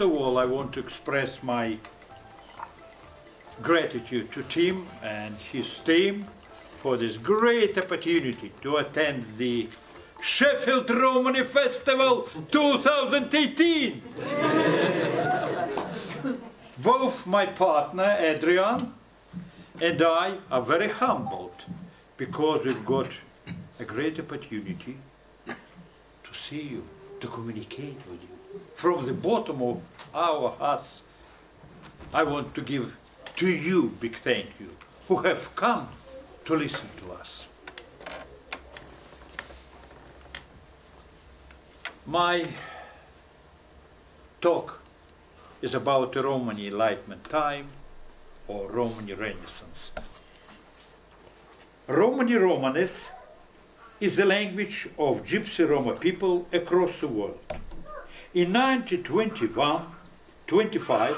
of all, I want to express my gratitude to Tim and his team for this great opportunity to attend the Sheffield Romani Festival 2018. Both my partner Adrian and I are very humbled because we've got a great opportunity to see you, to communicate with you. From the bottom of our hearts, I want to give to you big thank you who have come to listen to us. My talk is about the Romani Enlightenment time or Romani Renaissance. Romani Romanes is the language of Gypsy Roma people across the world. In 1921-25,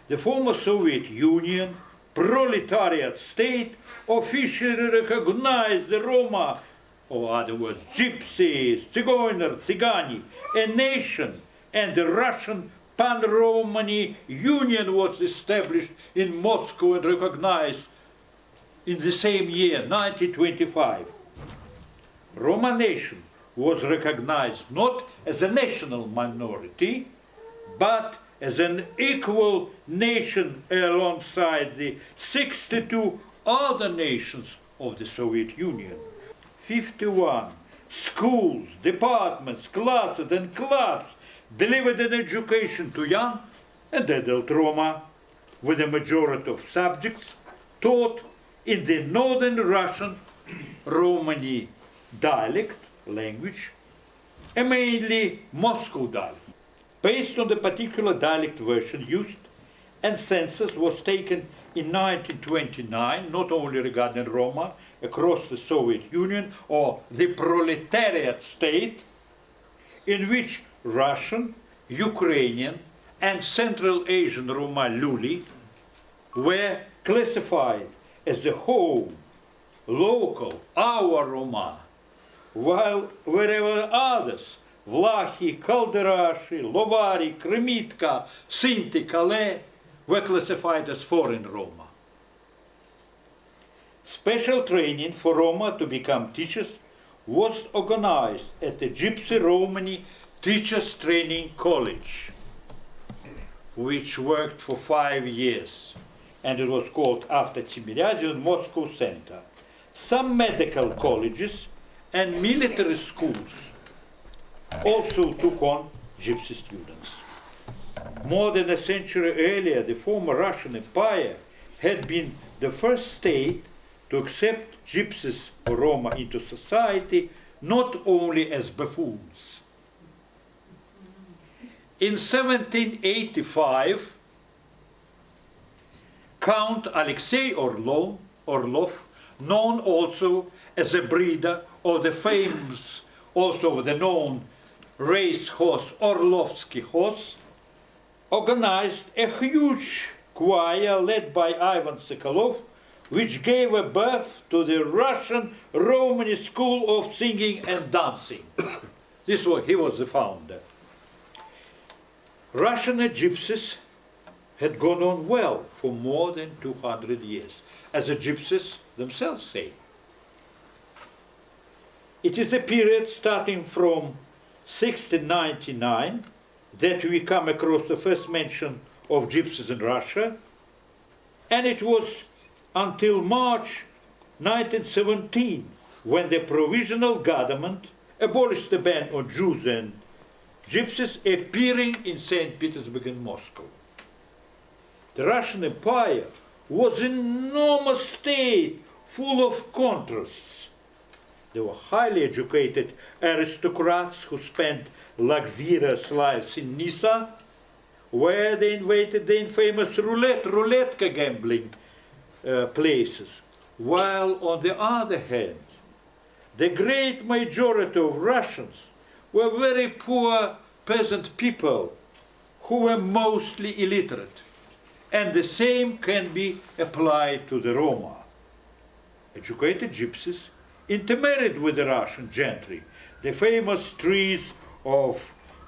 the former Soviet Union proletariat state officially recognized the Roma, or other words, Gypsies, Tsigoiner, Tsigani, a nation, and the Russian Pan-Romani Union was established in Moscow and recognized in the same year, 1925. Roma nation was recognized not as a national minority, but as an equal nation alongside the 62 other nations of the Soviet Union. 51 schools, departments, classes and clubs delivered an education to young and adult Roma, with a majority of subjects taught in the northern Russian Romani dialect language, and mainly Moscow dialect. Based on the particular dialect version used, and census was taken in 1929, not only regarding Roma across the Soviet Union or the proletariat state, in which Russian, Ukrainian, and Central Asian Roma Luli were classified as the home, local, our Roma, while wherever others, Vlachi, Kalderashi, Lovari, Kremitka, Sinti, Kale, were classified as foreign Roma. Special training for Roma to become teachers was organized at the Gypsy Romani Teachers Training College, which worked for 5 years, and it was called after Timirazin Moscow Center. Some medical colleges and military schools also took on Gypsy students. More than a century earlier, the former Russian Empire had been the first state to accept Gypsies or Roma into society, not only as buffoons. In 1785, Count Alexei Orlov, known also as a breeder of the famous, also the known race horse Orlovsky horse, organized a huge choir led by Ivan Sokolov, which gave a birth to the Russian Romani School of Singing and Dancing. He was the founder. Russian gypsies had gone on well for more than 200 years, as the gypsies themselves say. It is a period starting from 1699 that we come across the first mention of gypsies in Russia, and it was until March 1917 when the provisional government abolished the ban on Jews and gypsies appearing in St. Petersburg and Moscow. The Russian Empire was an enormous state full of contrasts. There were highly educated aristocrats who spent luxurious lives in Nisa, where they invented the infamous roulette gambling places, while on the other hand, the great majority of Russians were very poor peasant people who were mostly illiterate, and the same can be applied to the Roma. Educated gypsies intermarried with the Russian gentry. The famous trees of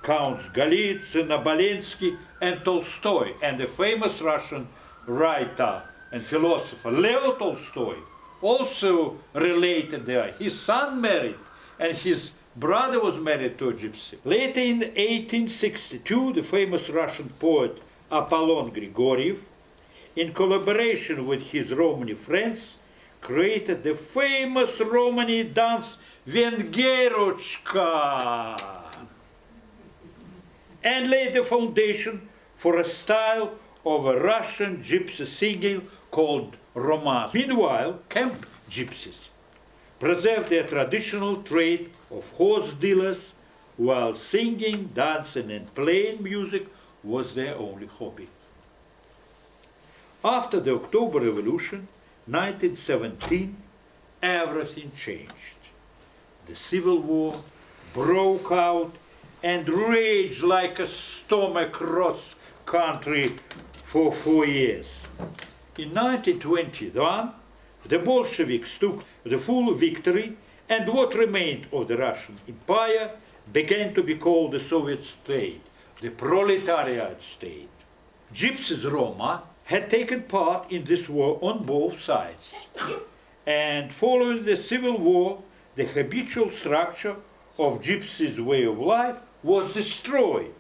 Counts Golitsyn, Obolensky, and Tolstoy, and the famous Russian writer and philosopher Leo Tolstoy also related there. His son married, and his brother was married to a gypsy. Later in 1862, the famous Russian poet Apollon Grigoriev, in collaboration with his Romani friends, created the famous Romani dance Vengerochka and laid the foundation for a style of a Russian gypsy singing called Roma. Meanwhile, camp gypsies preserved their traditional trade of horse dealers, while singing, dancing, and playing music was their only hobby. After the October Revolution, 1917, everything changed. The Civil War broke out and raged like a storm across country for 4 years. In 1921, the Bolsheviks took the full victory, and what remained of the Russian Empire began to be called the Soviet state, the proletariat state. Gypsies Roma had taken part in this war on both sides. And following the Civil War, the habitual structure of gypsies' way of life was destroyed,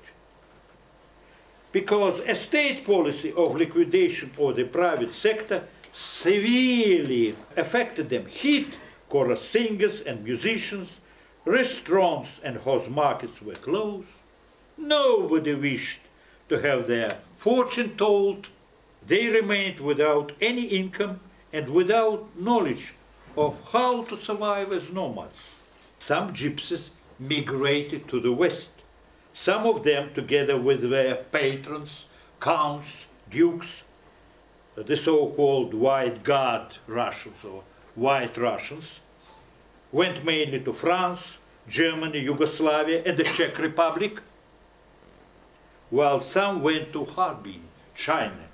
because a state policy of liquidation of the private sector severely affected them. Hit chorus singers and musicians, restaurants and house markets were closed. Nobody wished to have their fortune told. They remained without any income and without knowledge of how to survive as nomads. Some gypsies migrated to the west, some of them together with their patrons, counts, dukes, the so-called white guard Russians or white Russians, went mainly to France, Germany, Yugoslavia, and the Czech Republic, while some went to Harbin, China,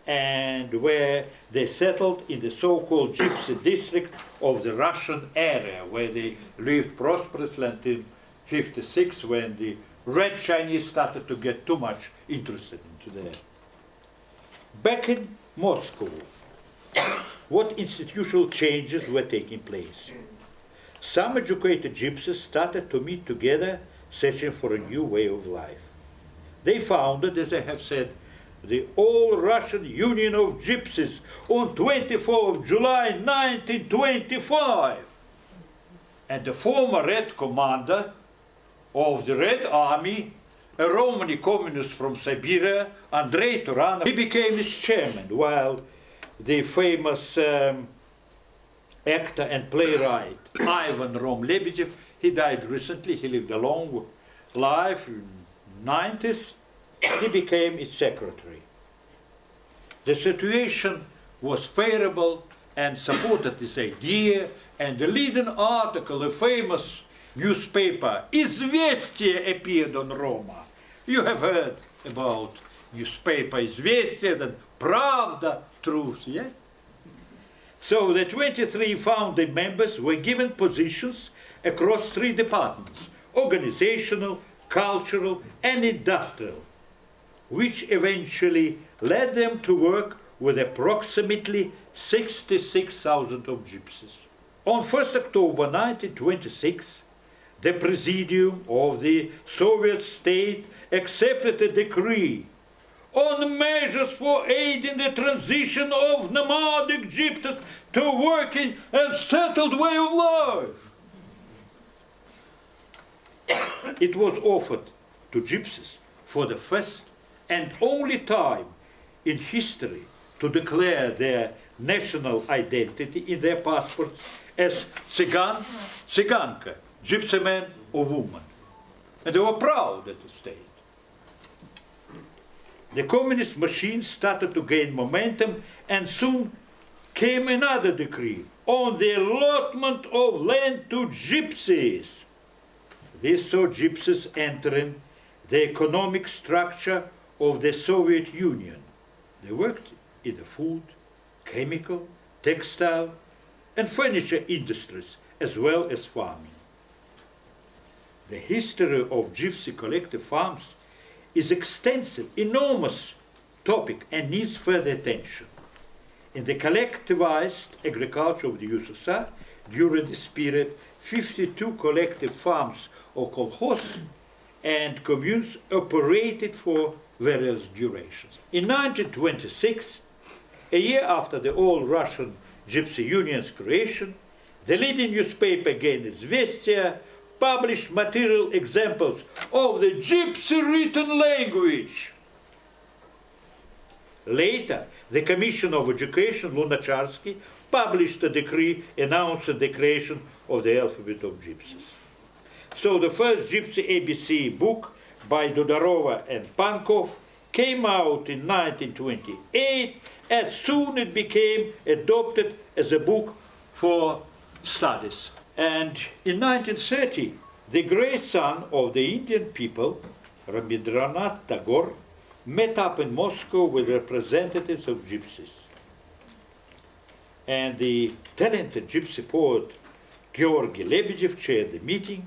and where they settled in the so-called gypsy district of the Russian area, where they lived prosperously until 1956, when the Red Chinese started to get too much interested into that. Back in Moscow, what institutional changes were taking place? Some educated gypsies started to meet together, searching for a new way of life. They founded, as I have said, the All-Russian Union of Gypsies on 24th of July 1925. And the former Red Commander of the Red Army, a Romani communist from Siberia, Andrei Turanov, he became its chairman, while the famous actor and playwright Ivan Rom Lebedev, he died recently, he lived a long life in the 90s, he became its secretary. The situation was favorable and supported this idea, and the leading article, a famous newspaper, Izvestia, appeared on Roma. You have heard about newspaper Izvestia, and Pravda, Truth, yeah? So the 23 founding members were given positions across 3 departments, organizational, cultural, and industrial, which eventually led them to work with approximately 66,000 of gypsies. On 1st October 1926, the Presidium of the Soviet state accepted a decree on measures for aiding the transition of nomadic gypsies to a working and settled way of life. It was offered to gypsies for the first and only time in history to declare their national identity in their passports as Tsigan, Tsiganka, gypsy man or woman. And they were proud at the state. The communist machine started to gain momentum, and soon came another decree on the allotment of land to gypsies. This saw gypsies entering the economic structure of the Soviet Union. They worked in the food, chemical, textile, and furniture industries, as well as farming. The history of gypsy collective farms is extensive, enormous topic and needs further attention. In the collectivized agriculture of the USSR, during this period, 52 collective farms or kolkhozs and communes operated for various durations. In 1926, a year after the All-Russian Gypsy Union's creation, the leading newspaper again, Izvestia, published material examples of the gypsy written language. Later, the Commission of Education, Lunacharsky, published a decree announcing the creation of the alphabet of gypsies. So the first Gypsy ABC book by Dodorova and Pankov came out in 1928, and soon it became adopted as a book for studies. And in 1930, the great son of the Indian people, Rabindranath Tagore, met up in Moscow with representatives of gypsies. And the talented gypsy poet Georgy Lebedev chaired the meeting.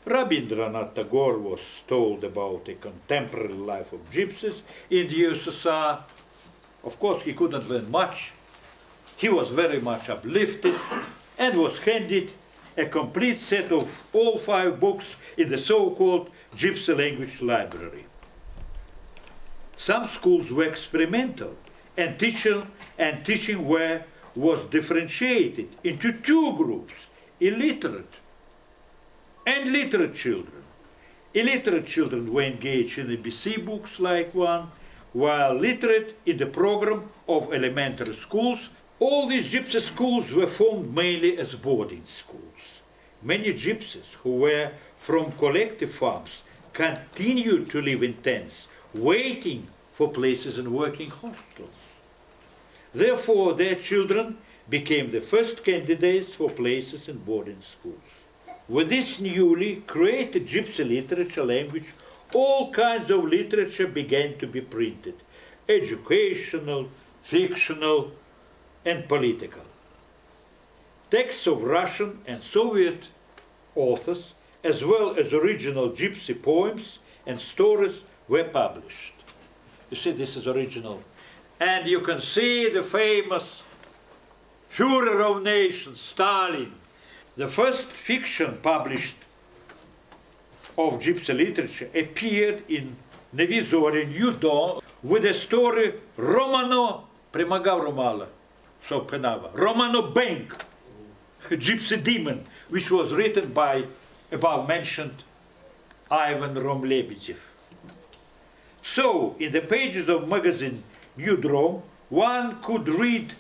Rabindranath Tagore was told about the contemporary life of gypsies in the USSR. Of course, he couldn't learn much. He was very much uplifted and was handed a complete set of all 5 books in the so-called Gypsy Language Library. Some schools were experimental, and teaching was differentiated into 2 groups, illiterate and literate children. Illiterate children were engaged in ABC books like one, while literate in the program of elementary schools. All these gypsy schools were formed mainly as boarding schools. Many gypsies who were from collective farms continued to live in tents, waiting for places in working hostels. Therefore, their children became the first candidates for places in boarding schools. With this newly created gypsy literature language, all kinds of literature began to be printed: educational, fictional, and political. Texts of Russian and Soviet authors, as well as original gypsy poems and stories, were published. You see, this is original. And you can see the famous Führer of nations, Stalin. The first fiction published of gypsy literature appeared in Нові зорі, New Dawn, with the story Romano Bank, Gypsy Demon, which was written by above-mentioned Ivan Lebedev. So, in the pages of magazine New Dawn, one could read,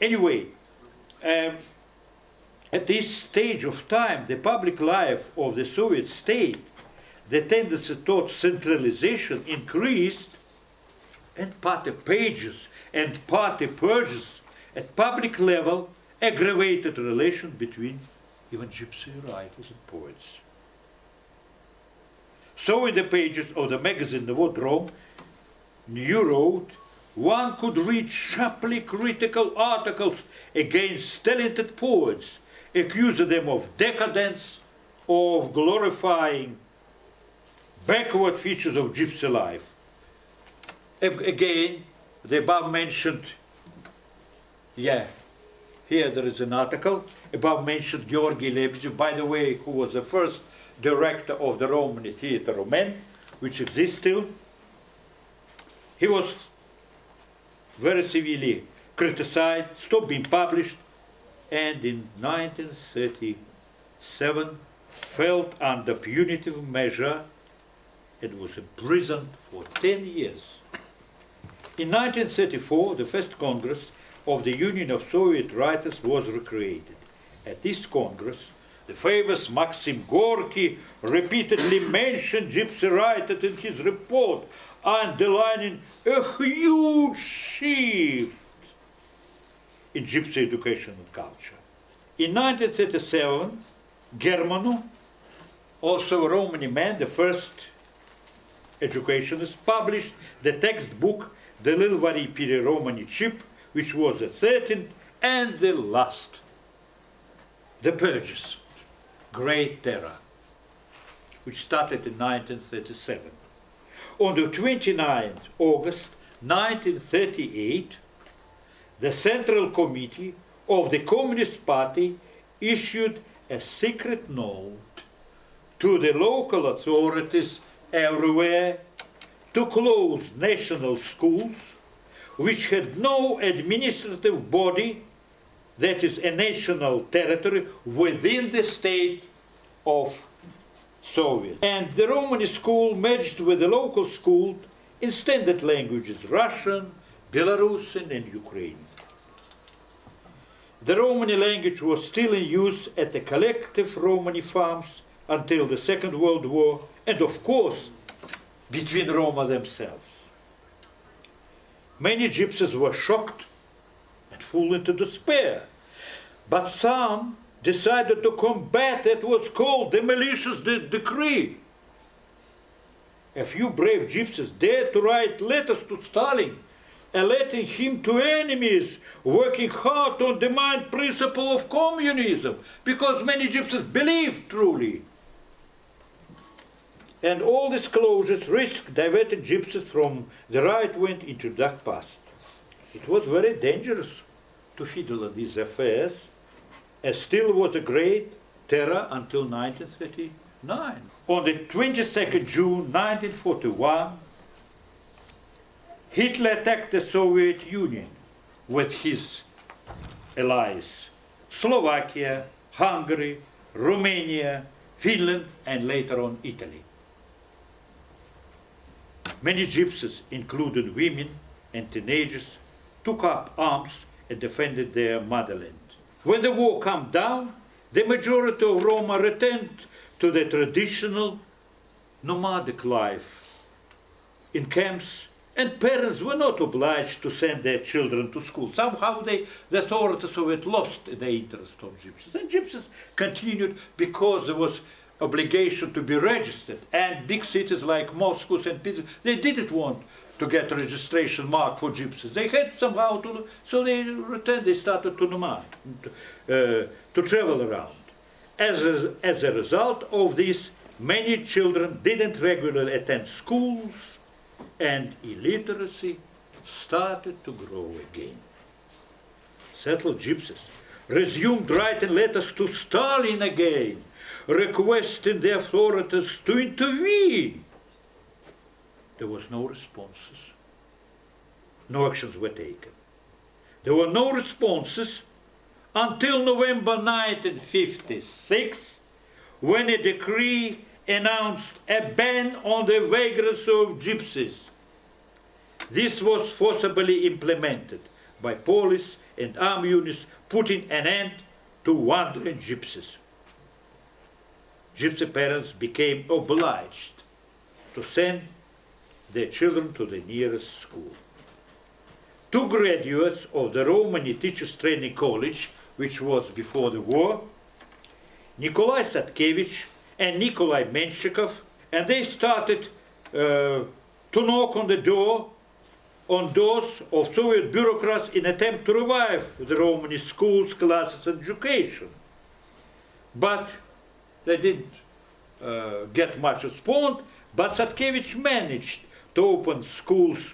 anyway, at this stage of time, the public life of the Soviet state, the tendency towards centralization increased, and party pages and party purges at public level aggravated the relation between even gypsy writers and poets. So in the pages of the magazine Novodrom, New wrote, one could read sharply critical articles against talented poets, accusing them of decadence, of glorifying backward features of gypsy life. Again, the above-mentioned, here there is an article, above-mentioned Georgy Lebedev, by the way, who was the first director of the Romani Theatre Roman, which exists still. He was very severely criticized, stopped being published, and in 1937 felt under punitive measure and was imprisoned for 10 years. In 1934, the first Congress of the Union of Soviet Writers was recreated. At this Congress, the famous Maxim Gorky repeatedly mentioned gypsy writers in his report, underlining a huge shift in gypsy education and culture. In 1937, Germano, also a Romani man, the first educationist, published the textbook The Lilvari Piri Romani Chip, which was the 13th and the last. The Purges, Great Terror. which started in 1937. On the 29th August 1938, the Central Committee of the Communist Party issued a secret note to the local authorities everywhere to close national schools which had no administrative body, that is a national territory within the state of Soviet. And the Romani school merged with the local school in standard languages, Russian, Belarusian and Ukrainian. The Romani language was still in use at the collective Romani farms until the Second World War, and of course, between Roma themselves. Many gypsies were shocked and fell into despair, but some decided to combat what was called the malicious decree. A few brave gypsies dared to write letters to Stalin, alerting him to enemies working hard to undermine principle of communism, because many gypsies believed truly. And all these closures risked diverting gypsies from the right wing into dark past. It was very dangerous to fiddle at these affairs, as still was a great terror until 1939. On the 22nd June 1941, Hitler attacked the Soviet Union with his allies, Slovakia, Hungary, Romania, Finland, and later on Italy. Many gypsies, including women and teenagers, took up arms and defended their motherland. When the war calmed down, the majority of Roma returned to the traditional nomadic life in camps, and parents were not obliged to send their children to school. Somehow the authorities of it lost the interest of gypsies. And gypsies continued because there was obligation to be registered, and big cities like Moscow, St. Peter, they didn't want to get a registration mark for gypsies. They had somehow to, so they returned, they started to nomad, to travel around. As a result of this, many children didn't regularly attend schools, and illiteracy started to grow again. Settled gypsies resumed writing letters to Stalin again, requesting the authorities to intervene. There was no responses. No actions were taken. There were no responses until November 1956, when a decree announced a ban on the vagrancy of gypsies. This was forcibly implemented by police and armed units, putting an end to wandering gypsies. Gypsy parents became obliged to send their children to the nearest school. Two graduates of the Romani Teachers Training College, which was before the war, Nikolai Satkevich and Nikolai Menshikov, and they started to knock on doors of Soviet bureaucrats in attempt to revive the Romani schools, classes, and education. But they didn't get much response, but Satkevich managed to open schools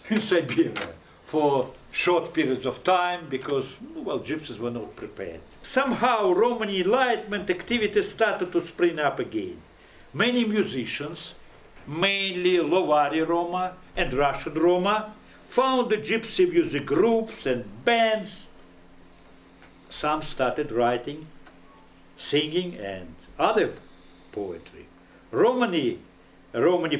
in Siberia for short periods of time because, well, gypsies were not prepared. Somehow Romani Enlightenment activities started to spring up again. Many musicians, mainly Lovari Roma and Russian Roma, founded gypsy music groups and bands. Some started writing, singing and other poetry. Romani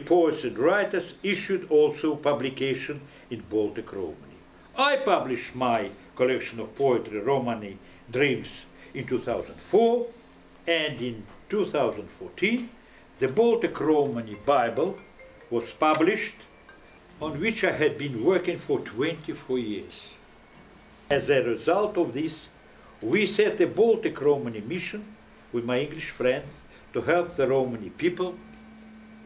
poets and writers issued also publication in Baltic Romani. I published my collection of poetry, Romani Dreams, in 2004, and in 2014 the Baltic Romani Bible was published, on which I had been working for 24 years. As a result of this, we set a Baltic Romani mission with my English friends to help the Romani people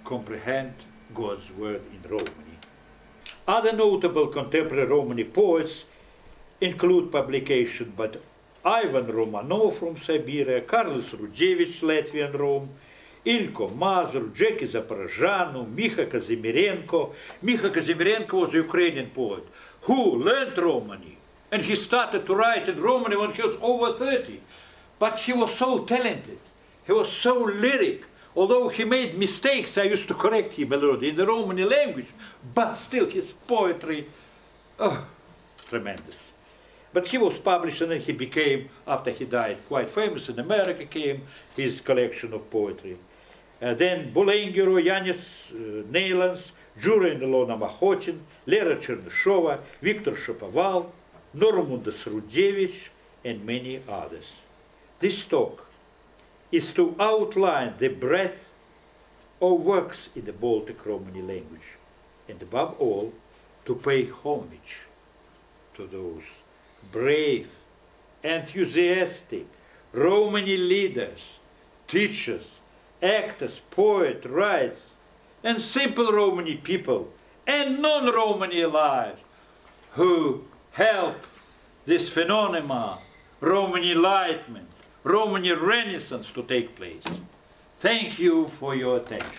comprehend God's word in Romani. Other notable contemporary Romani poets include publication by Ivan Romanov from Siberia, Carlos Rudevich, Latvian Rome, Ilko Mazur, Jackie Zaporozhanu, Miha Kazimirenko. Miha Kazimirenko was a Ukrainian poet who learned Romani, and he started to write in Romani when he was over 30. But he was so talented, he was so lyric. Although he made mistakes, I used to correct him a lot in the Romani language, but still his poetry, oh, tremendous. But he was published, and then he became, after he died, quite famous. In America came his collection of poetry. Then Bulengiro, Yanis Neilans, Jura and Ilona Mahotin, Lera Chernyshova, Viktor Shapoval, Normundas Rudevich, and many others. This talk is to outline the breadth of works in the Baltic Romani language, and above all, to pay homage to those brave, enthusiastic Romani leaders, teachers, actors, poets, writers, and simple Romani people, and non-Romani lives, who help this phenomenon, Romani Enlightenment, Romani Renaissance, to take place. Thank you for your attention.